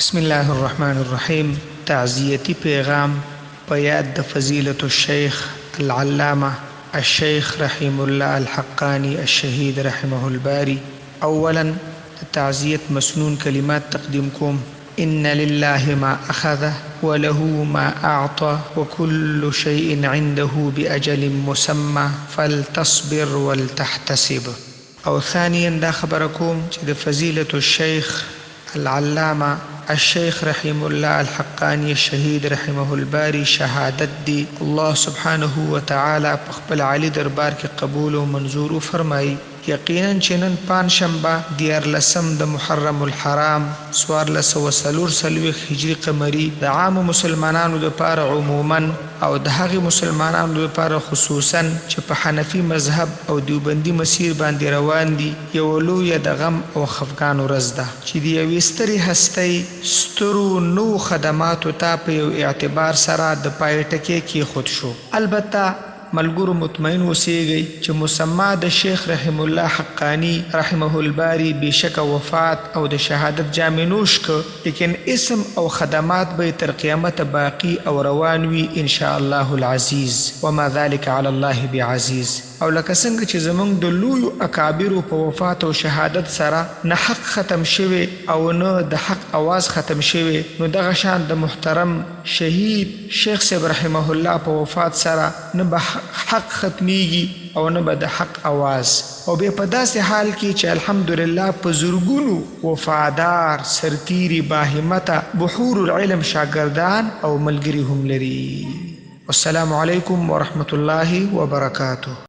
بسم الله الرحمن الرحیم. تعزیتی پیغام په یاد د فضیلة الشیخ العلامه الشیخ رحیم الله الحقانی الشهید رحمه الباری. اولا تعزیت مسنون کلمات تقدیم کوم. إن لله ما أخذ وله ما أعطى وكل شيء عنده بأجل مسمى فلتصبر ولتحتسب. او ثانيا دا خبركم چې فضيلة الشيخ العلامة الشيخ رحم الله الحقاني الشهيد رحمه الباري شهادت دی الله سبحانه وتعالى په خپل عالی دربار کې قبول او منظور فرمایي. یقینا چې نن پنځشنبه 14 د محرم الحرام 1440 هجری قمری د عام مسلمانانو لپاره عموما او د هغه مسلمانانو لپاره خصوصا چې په حنفي مذهب او دیوبندي مسیر باندې روان دي یو لوی د غم او خفقان ورځ ده چې د یوې سترې هستۍ سترو نو خدماتو ته په یو اعتبار سره د پای ټکی کې خود شو. البته ملګرو مطمئن اوسیږئ چې مسما د شیخ رحم الله حقانی رحمه الباری بشک وفات او د شهادت جام نوش که، لیکن اسم او خدمات به تر قیامت باقی او روان وي ان شاء الله العزیز وما ذلك على الله بعزیز. او لکه څنګه چې زمونږ د لویو اکابرو په وفات او شهادت سره نه حق ختم شوی او نه د حق اواز ختم شوی، نو دغه شان د محترم شهید شیخ صاحب رحمه الله په وفات سره نه به حق ختمیږي او نه به د حق اواز. او بیا په داسې حال کې چې الحمدلله په زرګونو وفادار سرتیري باهمته بحور العلم شاگردان او ملګري هم لري. والسلام علیکم ورحمة الله وبرکاته.